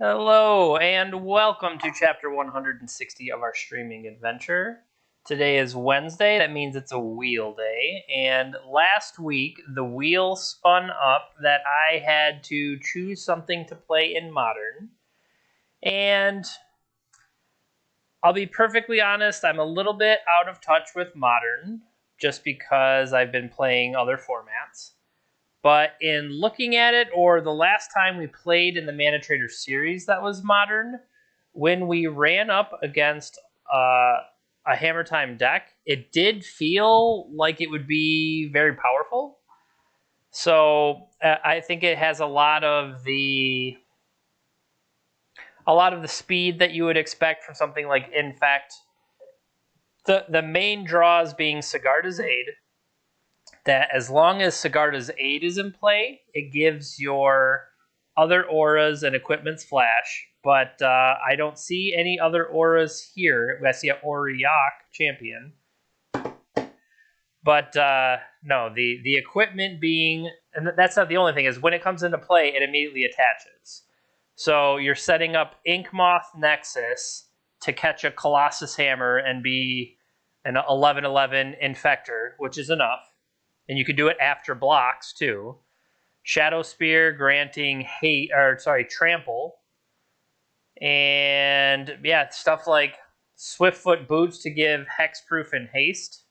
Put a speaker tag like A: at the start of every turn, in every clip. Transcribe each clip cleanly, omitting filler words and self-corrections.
A: Hello, and welcome to chapter 160 of our streaming adventure. Today is Wednesday, that means it's a wheel day, and last week the wheel spun up that I had to choose something to play in Modern, and I'll be perfectly honest, I'm a little bit out of touch with Modern, just because I've been playing other formats. But in looking at it, or the last time we played in the Mana Trader series that was Modern, when we ran up against a HammerTime deck, it did feel like it would be very powerful. So I think it has a lot of the speed that you would expect from something like Infect. The main draws being Sigarda's Aid, that as long as Sigarda's Aid is in play, it gives your other auras and equipments flash. But I don't see any other auras here. I see an Auriok champion. But no, the equipment being, and that's not the only thing, is when it comes into play, it immediately attaches. So you're setting up Inkmoth Nexus to catch a Colossus Hammer and be an 11/11 Infector, which is enough. And you can do it after blocks too. Shadow Spear granting trample. And yeah, stuff like Swiftfoot Boots to give hexproof and haste.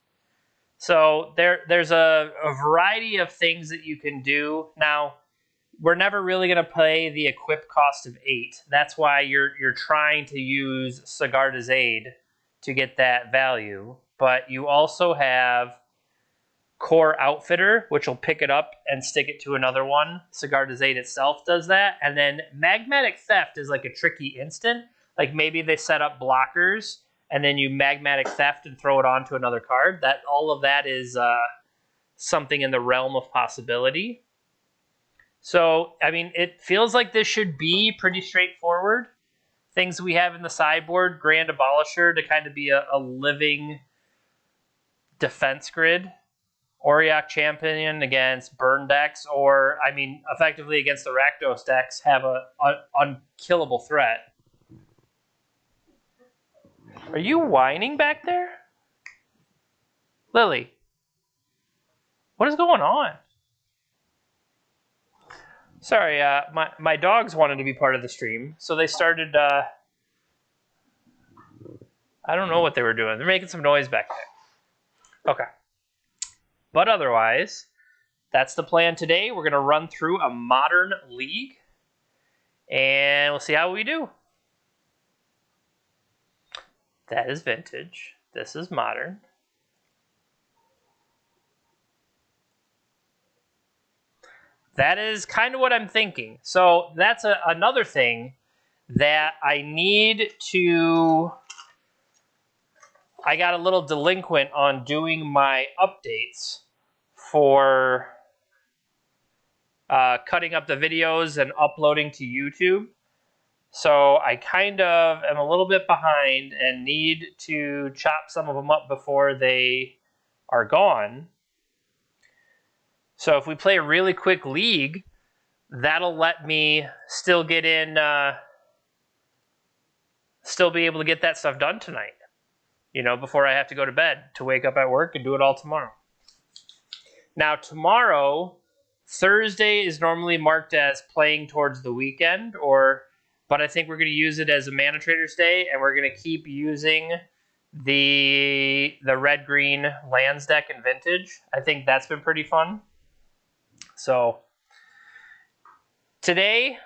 A: So there's a variety of things that you can do. Now, we're never really going to play the equip cost of 8. That's why you're trying to use Sigarda's Aid to get that value. But you also have Core Outfitter, which will pick it up and stick it to another one. Sigarda's Aid itself does that. And then Magmatic Theft is like a tricky instant. Like maybe they set up blockers, and then you Magmatic Theft and throw it onto another card. That all of that is something in the realm of possibility. So, I mean, it feels like this should be pretty straightforward. Things we have in the sideboard, Grand Abolisher to kind of be a living defense grid. Auriok Champion against burn decks, or, I mean, effectively against the Rakdos decks, have a unkillable threat. Are you whining back there? Lily, what is going on? Sorry, my dogs wanted to be part of the stream, so they started, I don't know what they were doing. They're making some noise back there. Okay. But otherwise, that's the plan today. We're going to run through a Modern league, and we'll see how we do. That is Vintage. This is Modern. That is kind of what I'm thinking. So that's another thing that I need to... I got a little delinquent on doing my updates for cutting up the videos and uploading to YouTube. So I kind of am a little bit behind and need to chop some of them up before they are gone. So if we play a really quick league, that'll let me still get in, still be able to get that stuff done tonight. You know, before I have to go to bed to wake up at work and do it all tomorrow. Now, tomorrow, Thursday is normally marked as playing towards the weekend, but I think we're going to use it as a Mana Traders Day, and we're going to keep using the red-green lands deck in Vintage. I think that's been pretty fun. So, today,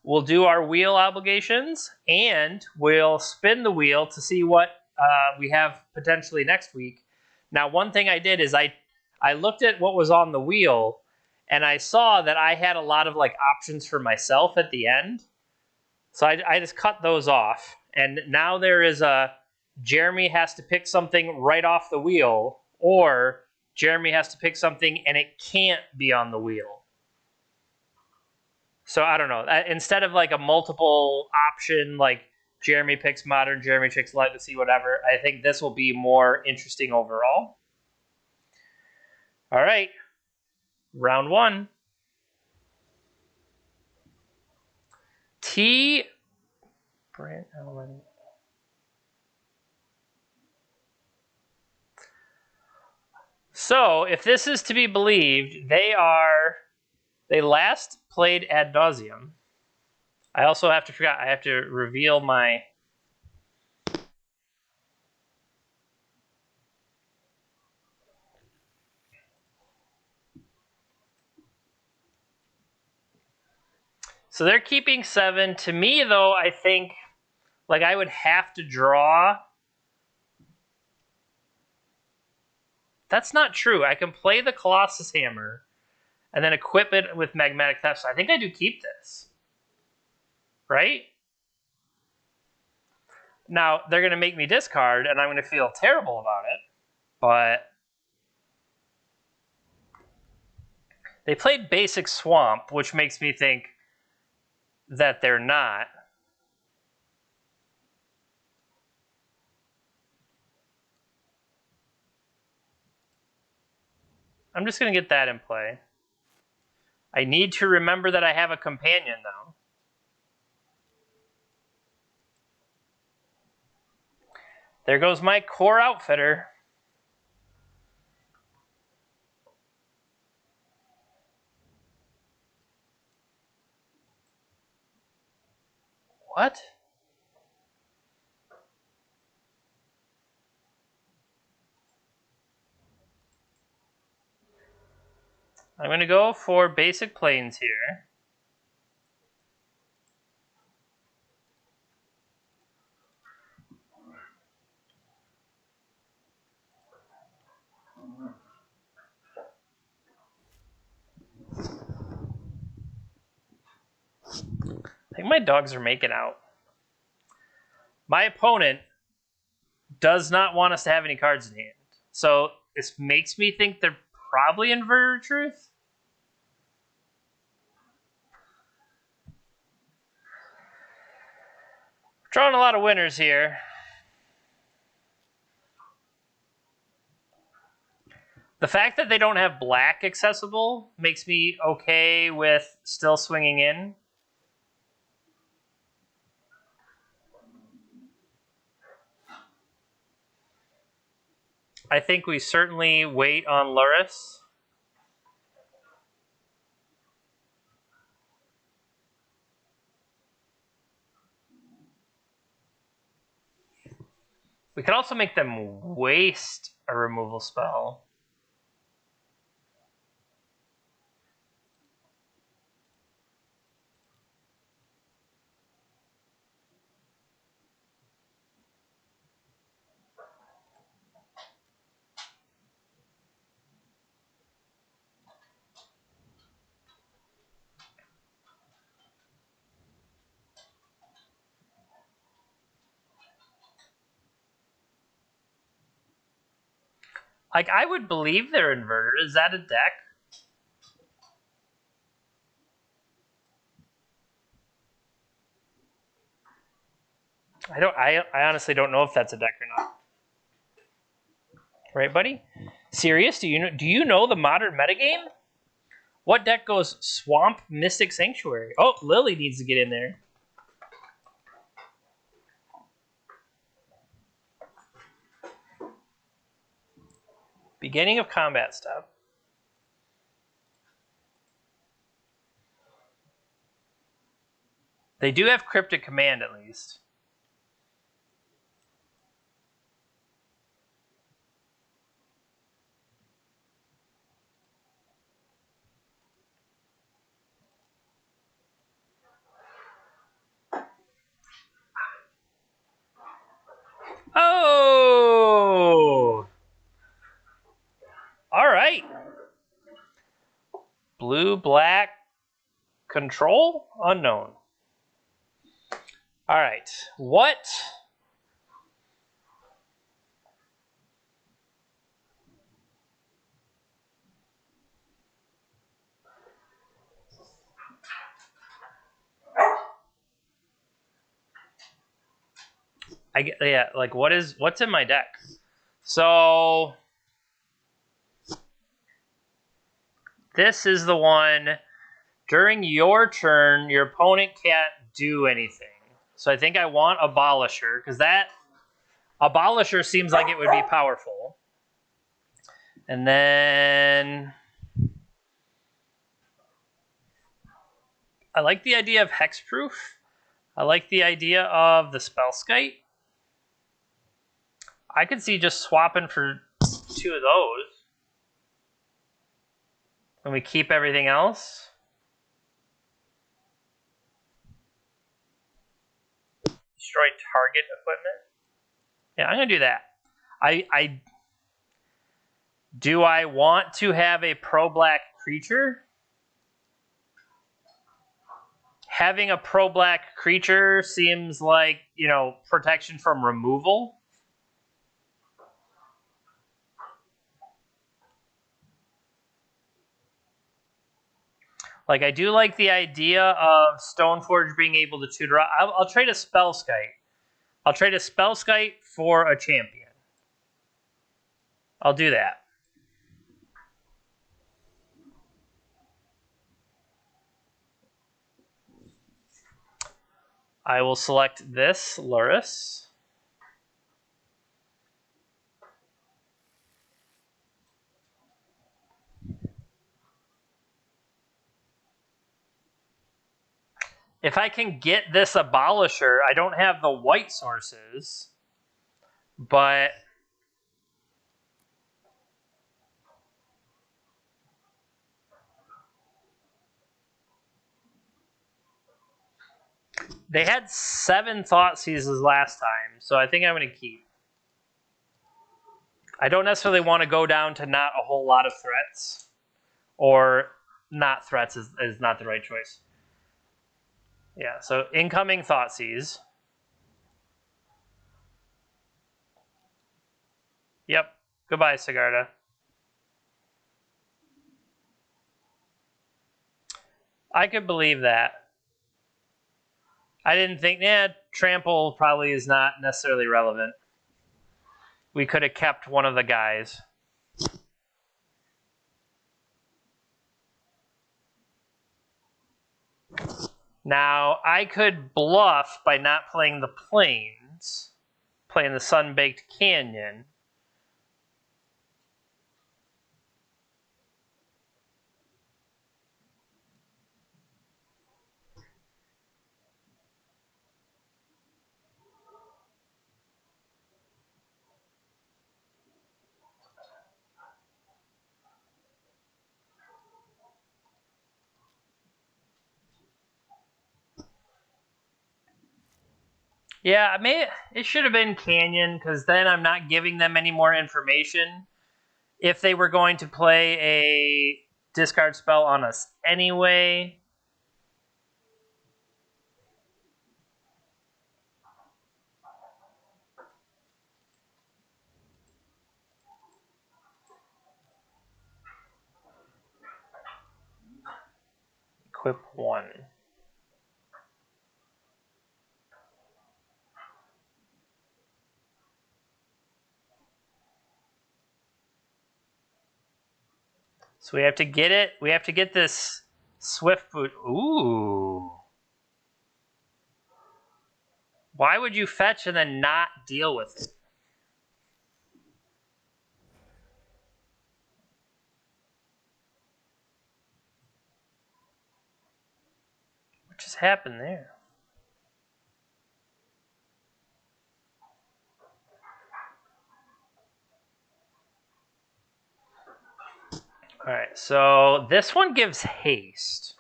A: we'll do our wheel obligations, and we'll spin the wheel to see what we have potentially next week. Now, one thing I did is I looked at what was on the wheel, and I saw that I had a lot of like options for myself at the end. So I just cut those off. And now there is a Jeremy has to pick something right off the wheel, or Jeremy has to pick something and it can't be on the wheel. So I don't know. Instead of like a multiple option, like Jeremy picks Modern, Jeremy picks Legacy, whatever, I think this will be more interesting overall. All right. Round 1. T. Brand Ellen. So, if this is to be believed, they last played ad nauseum. I also have to reveal my. So they're keeping 7. To me, though, I think like I would have to draw. That's not true. I can play the Colossus Hammer and then equip it with Magmatic Theft. So I think I do keep this. Right? Now, they're going to make me discard, and I'm going to feel terrible about it. But they played Basic Swamp, which makes me think that they're not. I'm just going to get that in play. I need to remember that I have a companion, though. There goes my core outfitter. What? I'm going to go for basic planes here. I think my dogs are making out. My opponent does not want us to have any cards in hand. So this makes me think they're probably Inverter Truth. Drawing a lot of winners here. The fact that they don't have black accessible makes me okay with still swinging in. I think we certainly wait on Luris. We could also make them waste a removal spell. Like, I would believe they're Inverter. Is that a deck? I honestly don't know if that's a deck or not. Right, buddy? Serious? Do you know the modern metagame? What deck goes Swamp Mystic Sanctuary? Oh, Lily needs to get in there. Beginning of combat step. They do have Cryptic Command at least. Oh! All right. Blue, black, control, unknown. All right. What? Like what's in my deck? So this is the one During your turn, your opponent can't do anything. So I think I want Abolisher, because that Abolisher seems like it would be powerful. And then I like the idea of Hexproof. I like the idea of the Spellskite. I could see just swapping for 2 of those. And we keep everything else. Destroy target equipment. Yeah, I'm going to do that. Do I want to have a pro-black creature? Having a pro-black creature seems like, protection from removal. Like, I do like the idea of Stoneforge being able to tutor. I'll trade a Spellskite. I'll trade a Spellskite for a champion. I'll do that. I will select this, Luris. If I can get this Abolisher, I don't have the white sources, but they had 7 Thoughtseizes last time, so I think I'm going to keep. I don't necessarily want to go down to not a whole lot of threats, or not threats is not the right choice. Yeah, so incoming Thoughtseize. Yep, goodbye, Sigarda. I could believe that. I didn't think, Trample probably is not necessarily relevant. We could have kept one of the guys. Now, I could bluff by not playing the Plains, playing the Sun-Baked Canyon. Yeah, it should have been Canyon, because then I'm not giving them any more information. If they were going to play a discard spell on us anyway. Equip 1. So we have to get it. We have to get this Swift Boot. Ooh. Why would you fetch and then not deal with it? What just happened there? Alright, so this one gives haste.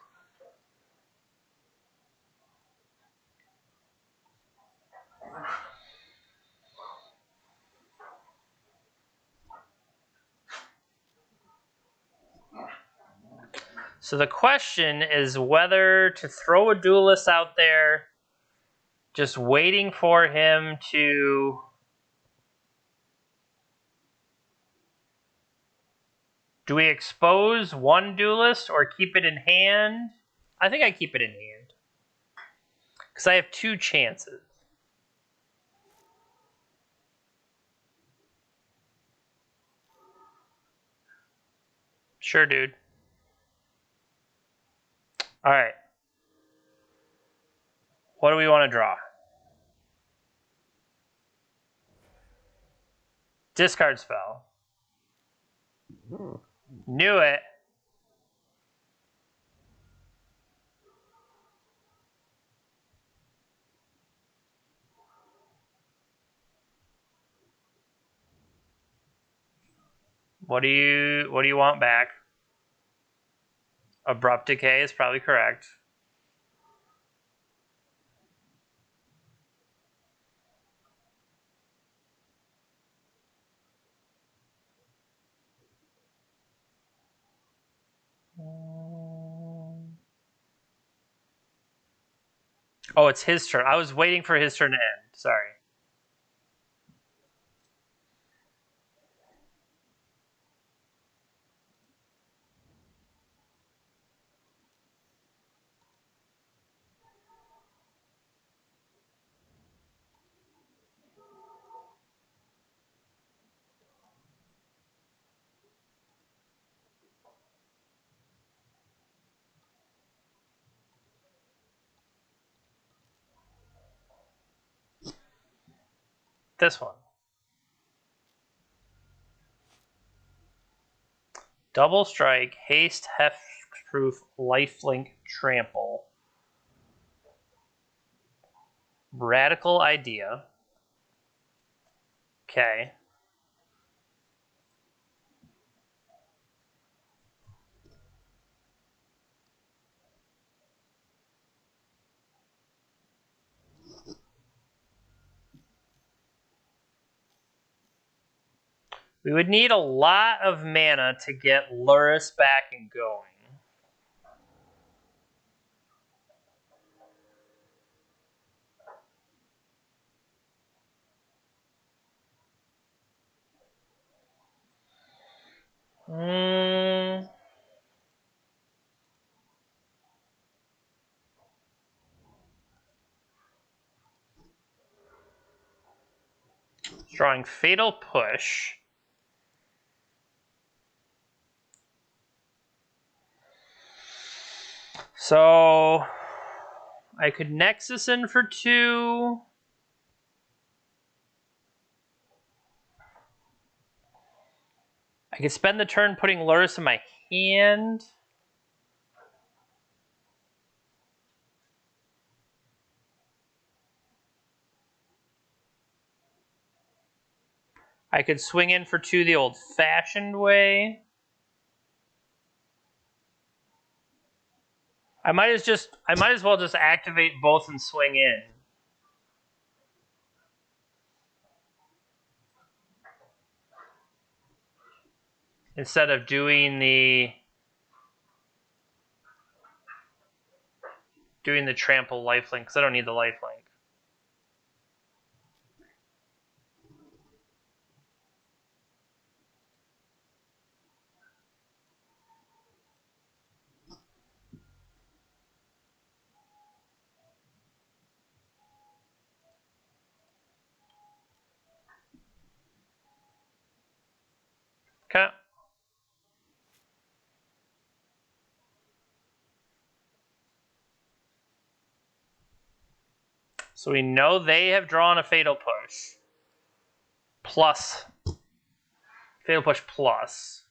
A: So the question is whether to throw a duelist out there, just waiting for him to... Do we expose one duelist or keep it in hand? I think I keep it in hand. Because I have 2 chances. Sure, dude. All right. What do we want to draw? Discard spell. Knew it. What do you want back? Abrupt Decay is probably correct. Oh, it's his turn. I was waiting for his turn to end. Sorry. This one. Double strike, haste, hexproof, lifelink, trample. Radical idea. Okay. We would need a lot of mana to get Luris back and going. Drawing Fatal Push. So I could Nexus in for 2. I could spend the turn putting Luris in my hand. I could swing in for 2 the old-fashioned way. I might as well just activate both and swing in. Instead of doing the trample lifelink, because I don't need the lifelink. Okay. So we know they have drawn a Fatal Push. Plus. Fatal Push plus.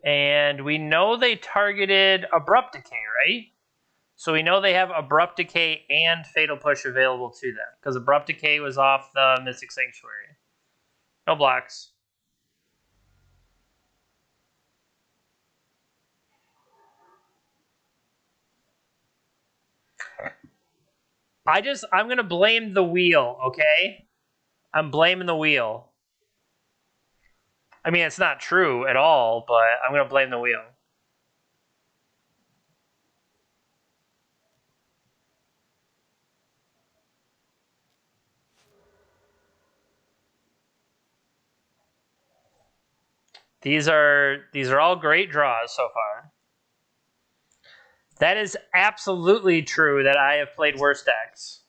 A: And we know they targeted Abrupt Decay, right? So we know they have Abrupt Decay and Fatal Push available to them. Because Abrupt Decay was off the Mystic Sanctuary. No blocks. I'm going to blame the wheel, okay? I'm blaming the wheel. I mean, it's not true at all, but I'm going to blame the wheel. These are all great draws so far. That is absolutely true that I have played worse decks.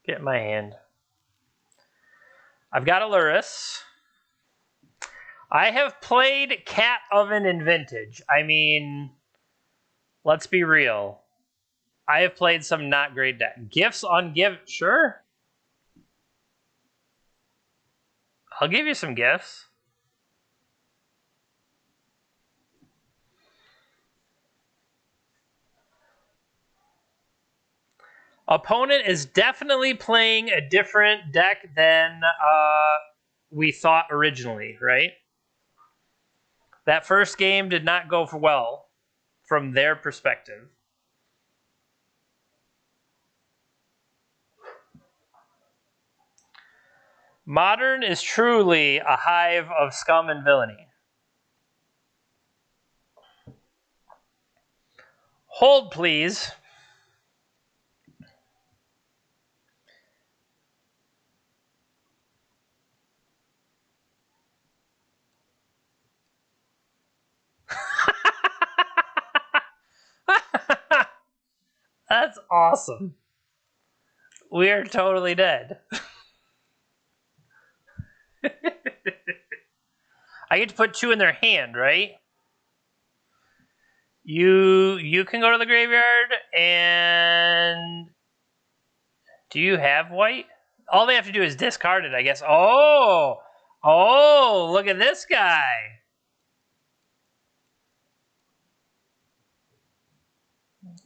A: Get in my hand. I've got a Luris. I have played Cat Oven in Vintage. I mean, let's be real. I have played some not great decks. Gifts on gift, sure. I'll give you some gifts. Opponent is definitely playing a different deck than we thought originally, right? That first game did not go for well from their perspective. Modern is truly a hive of scum and villainy. Hold, please. That's awesome. We are totally dead. I get to put 2 in their hand, right? You can go to the graveyard, and do you have white? All they have to do is discard it, I guess. Oh, look at this guy.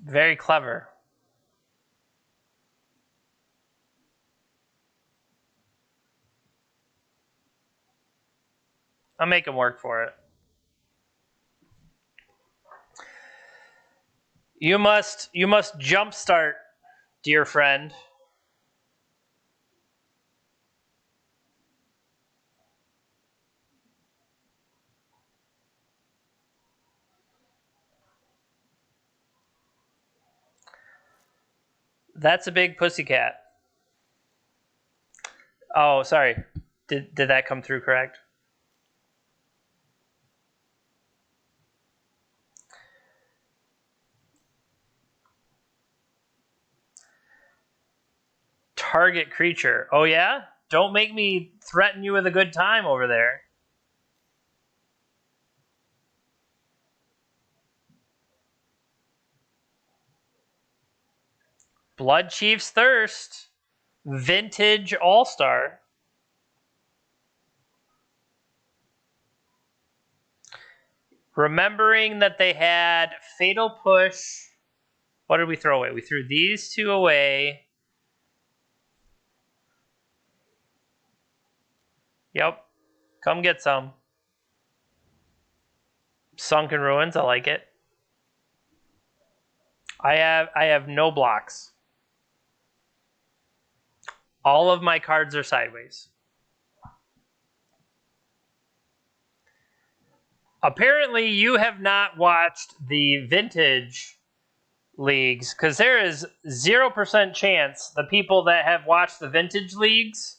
A: Very clever. I'll make him work for it. You must jumpstart, dear friend. That's a big pussycat. Oh, sorry. Did that come through correct? Target creature. Oh, yeah? Don't make me threaten you with a good time over there. Blood Chief's Thirst. Vintage All-Star. Remembering that they had Fatal Push. What did we throw away? We threw these 2 away. Yep. Come get some. Sunken Ruins, I like it. I have no blocks. All of my cards are sideways. Apparently, you have not watched the vintage leagues, because there is 0% chance the people that have watched the vintage leagues,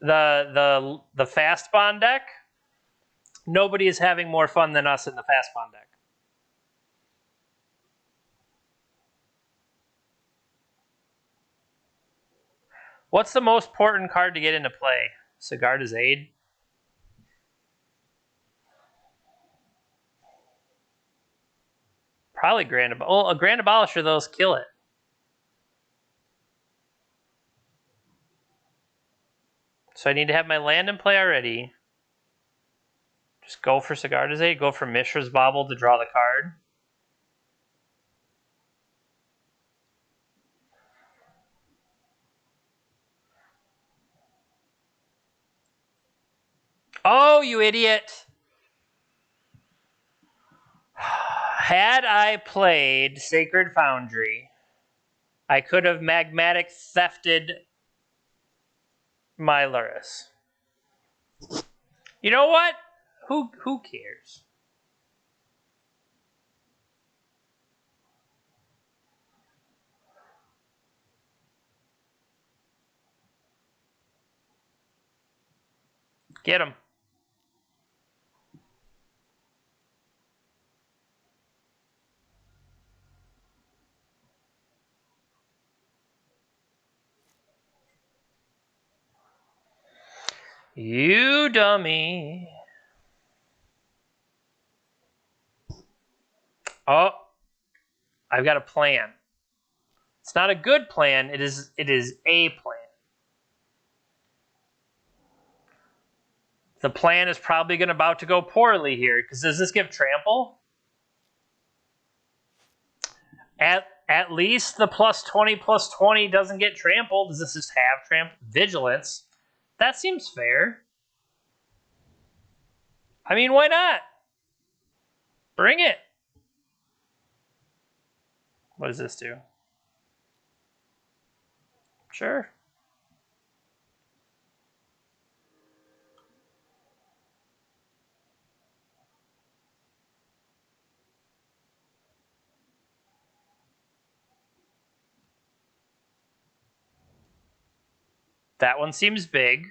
A: the fast bond deck, nobody is having more fun than us in the fast bond deck. What's the most important card to get into play? Sigarda's Aid? Probably Grand Abolisher. Oh, a Grand Abolisher, those kill it. So I need to have my land in play already. Just go for Sigarda's Aid, go for Mishra's Bauble to draw the card. Oh, you idiot! Had I played Sacred Foundry, I could have magmatic thefted my Luris. You know what? Who cares? Get him. You dummy. Oh, I've got a plan. It's not a good plan. It is a plan. The plan is probably about to go poorly here, because does this give trample? At least the +20 doesn't get trampled. Does this just have trample? Vigilance? That seems fair. I mean, why not? Bring it. What does this do? Sure. That one seems big.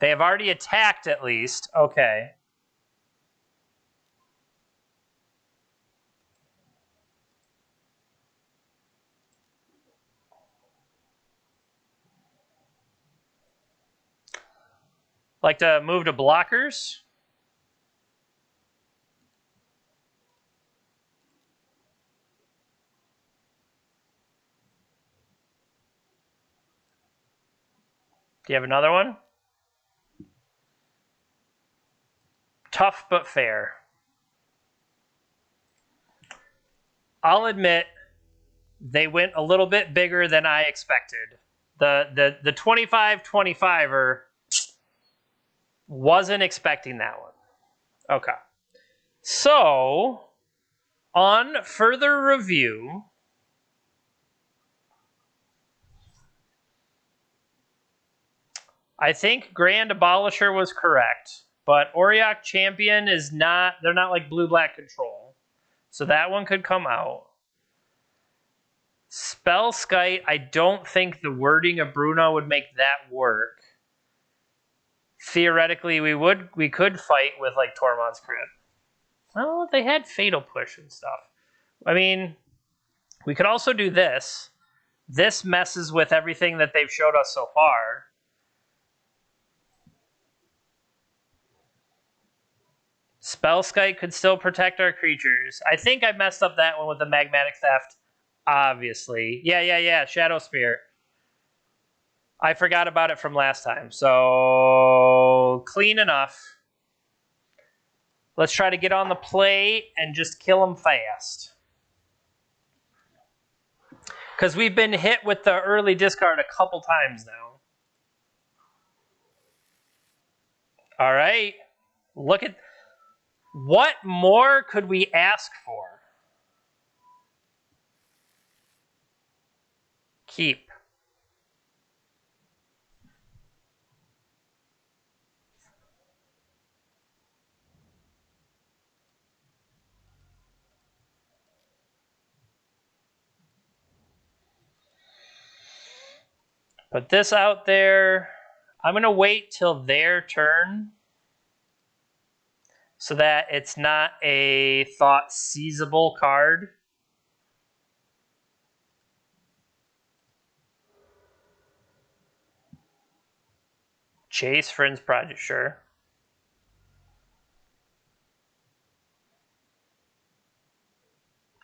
A: They have already attacked at least. Okay. Like to move to blockers? Do you have another one? Tough but fair. I'll admit they went a little bit bigger than I expected. The 25-25er wasn't expecting that one. Okay. So, on further review, I think Grand Abolisher was correct, but Auriok Champion is not, they're not like blue-black control. So that one could come out. Spell Skite, I don't think the wording of Bruno would make that work. Theoretically, we could fight with like Tormod's Crypt. Well, they had Fatal Push and stuff. I mean, we could also do this. This messes with everything that they've showed us so far. Spellskite could still protect our creatures. I think I messed up that one with the Magmatic Theft, obviously. Yeah, Shadow Spear. I forgot about it from last time, so clean enough. Let's try to get on the play and just kill them fast. Because we've been hit with the early discard a couple times now. All right. Look at... What more could we ask for? Keep. Put this out there. I'm going to wait till their turn so that it's not a thought seizable card. Chase Friends Project, sure.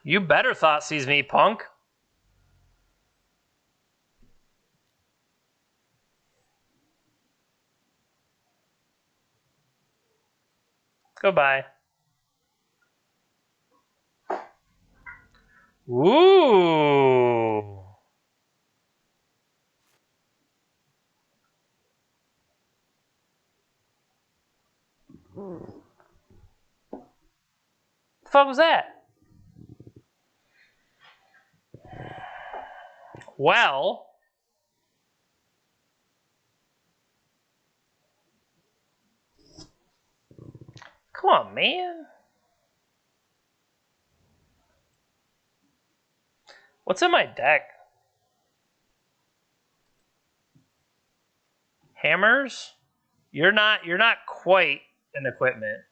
A: You better thought seize me, punk. Goodbye. Ooh. The fuck was that? Well, come on, man. What's in my deck? Hammers? You're not quite an equipment.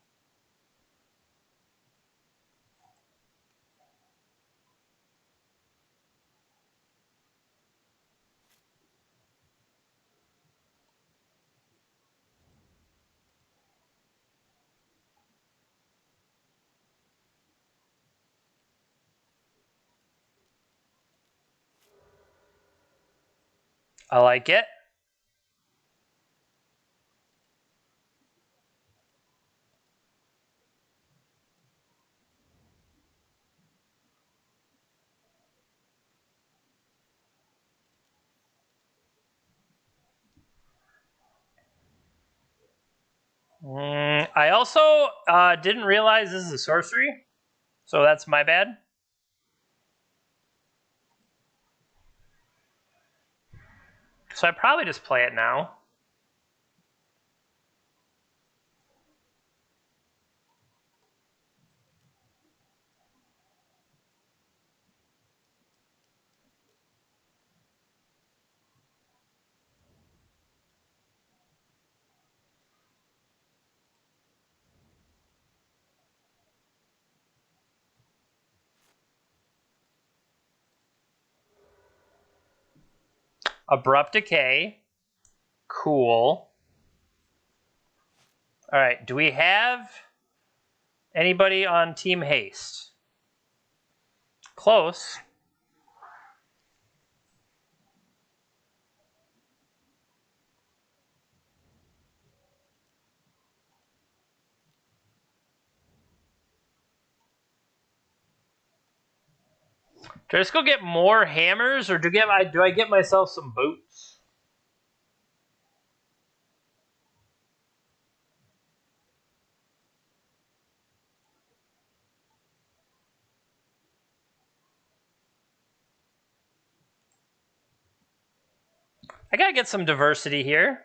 A: I like it. I also didn't realize this is a sorcery, so that's my bad. So I probably just play it now. Abrupt Decay. Cool. All right, do we have anybody on Team Haste? Close. Do I just go get more hammers, or do I get myself some boots? I gotta get some diversity here.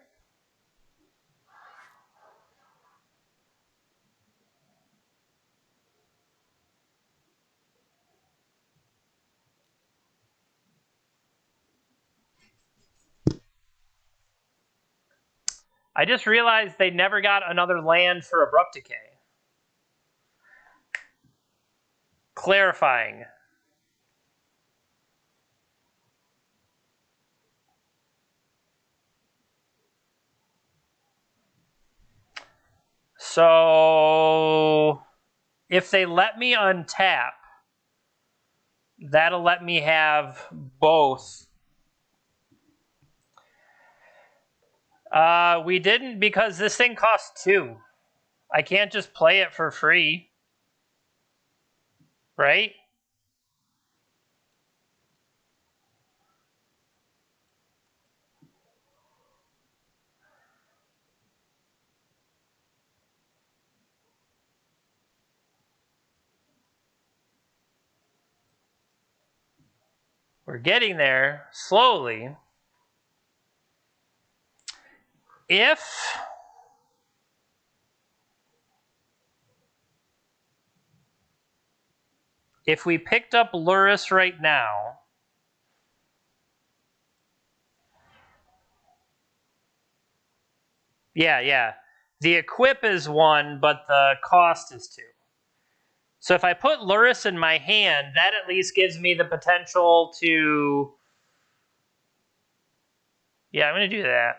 A: I just realized they never got another land for Abrupt Decay. Clarifying. So if they let me untap, that'll let me have both. We didn't because this thing costs 2. I can't just play it for free. Right? We're getting there slowly. If we picked up Luris right now, yeah. The equip is 1, but the cost is 2. So if I put Luris in my hand, that at least gives me the potential to... Yeah, I'm going to do that.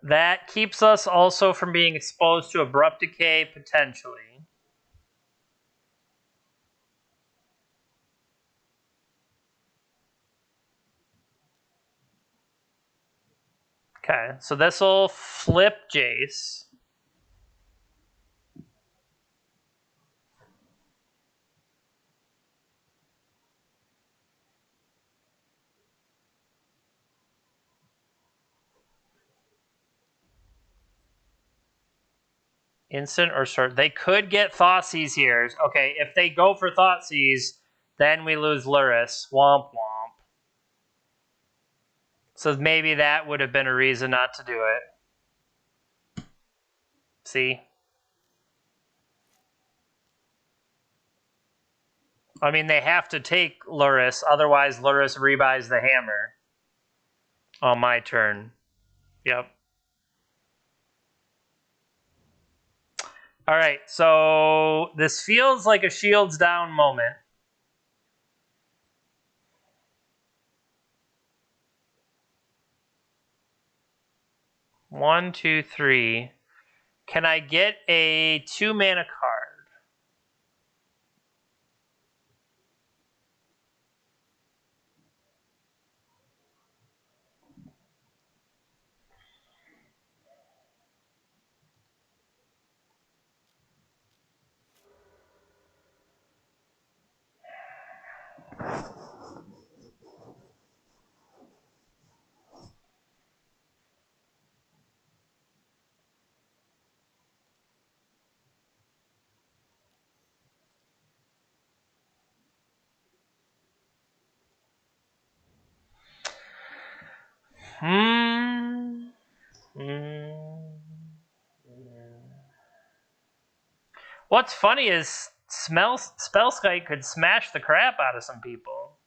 A: That keeps us also from being exposed to Abrupt Decay, potentially. Okay, so this will flip Jace. Instant or short. They could get Thoughtseize here. Okay, if they go for Thoughtseize, then we lose Luris. Womp womp. So maybe that would have been a reason not to do it. See? I mean, they have to take Luris, otherwise Luris rebuys the hammer. On my turn. Yep. Alright, so this feels like a shields down moment. One, two, three. Can I get a 2-mana card? Hmm. Mm. What's funny is Spellskite could smash the crap out of some people.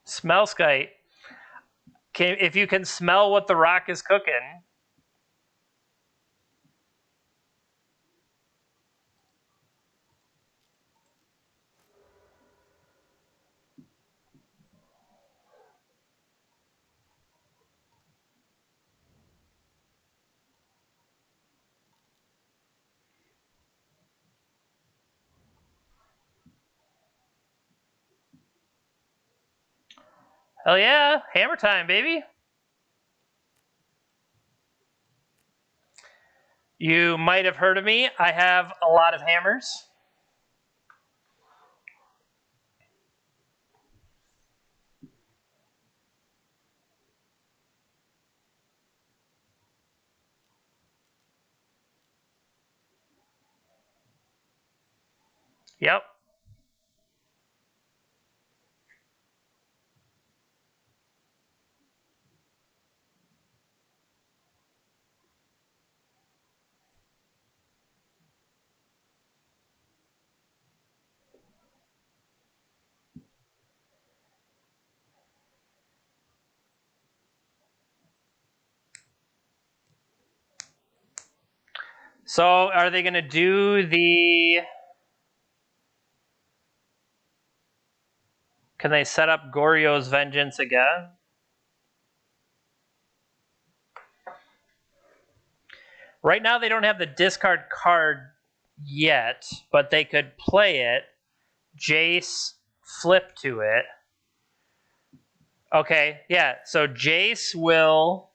A: Smellskite. If you can smell what the rock is cooking. Hell yeah, hammer time, baby. You might have heard of me. I have a lot of hammers. Yep. So are they going to do the... Can they set up Goryo's Vengeance again? Right now they don't have the discard card yet, but they could play it. Jace flip to it. Okay, yeah. So Jace will...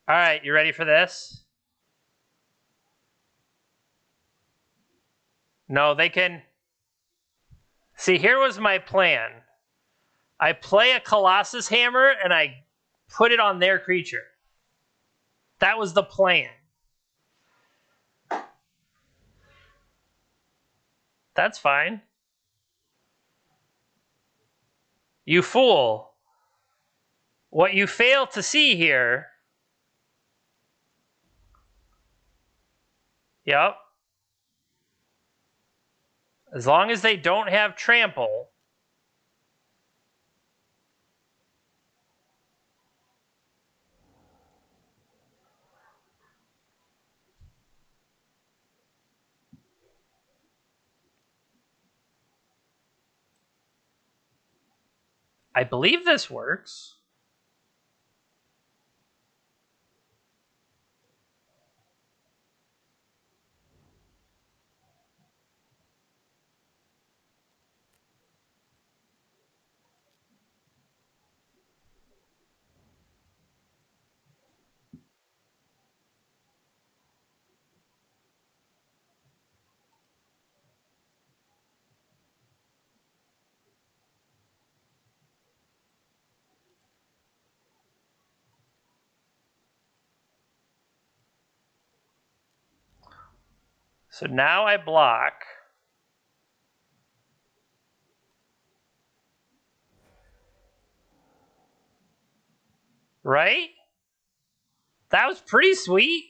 A: All right, you ready for this? No, they can... See, here was my plan. I play a Colossus Hammer and I put it on their creature. That was the plan. That's fine. You fool. What you fail to see here... Yep. As long as they don't have trample... I believe this works. So now I block. Right? That was pretty sweet.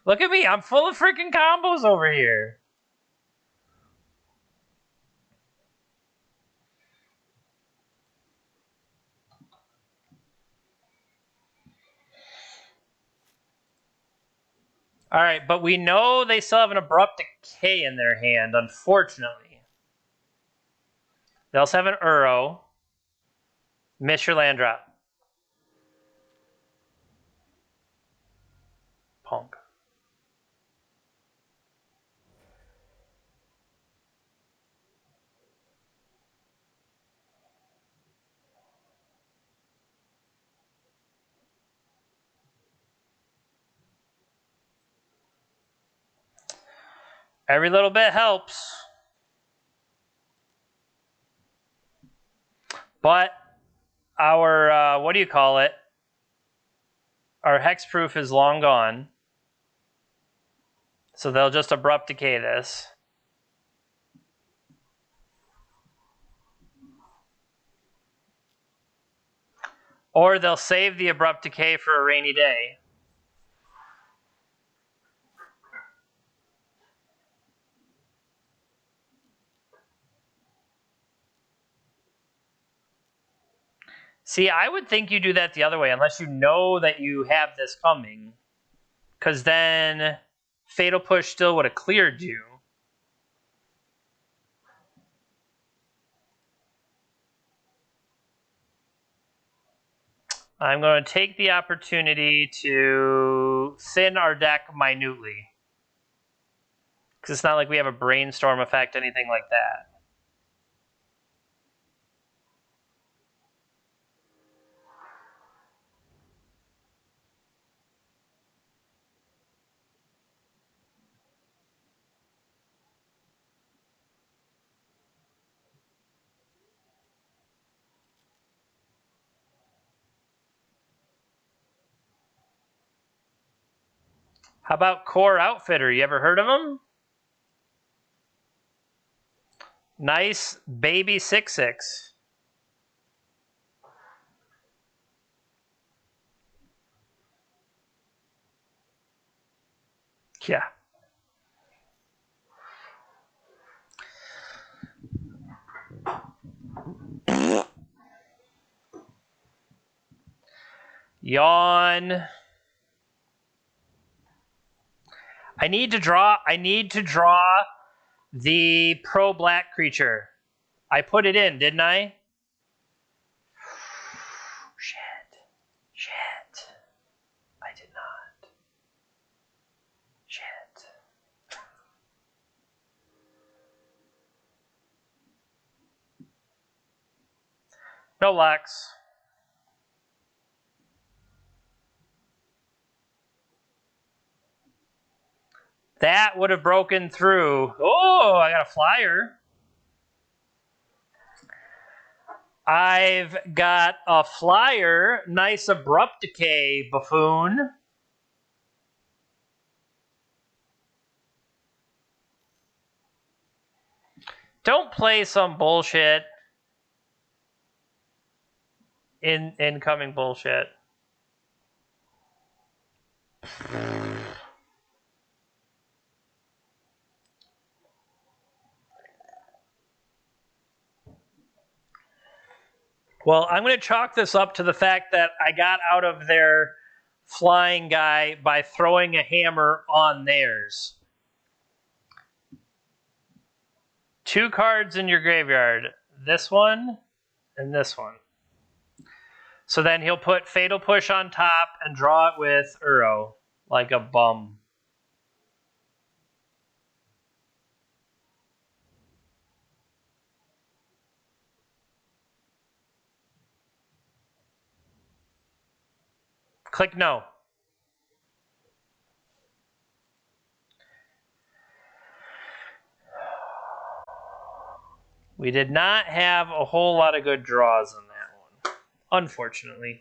A: Look at me. I'm full of freaking combos over here. All right, but we know they still have an Abrupt Decay in their hand, unfortunately. They also have an Uro. Miss your land drop. Punk. Every little bit helps. But our, what do you call it? Our hexproof is long gone. So they'll just abrupt decay this. Or they'll save the abrupt decay for a rainy day. See, I would think you do that the other way, unless you know that you have this coming. Because then Fatal Push still would have cleared you. I'm going to take the opportunity to thin our deck minutely. Because it's not like we have a brainstorm effect, anything like that. How about Core Outfitter? You ever heard of them? Nice baby 6/6. Yeah. Yawn. I need to draw the pro black creature. I put it in, didn't I? Shit. I did not. Shit. No Lux. That would have broken through. Oh, I got a flyer. I've got a flyer. Nice abrupt decay, buffoon. Don't play some bullshit. Incoming bullshit. Well, I'm going to chalk this up to the fact that I got out of their flying guy by throwing a hammer on theirs. 2 cards in your graveyard. This one and this one. So then he'll put Fatal Push on top and draw it with Uro like a bum. Click no. We did not have a whole lot of good draws on that one, unfortunately.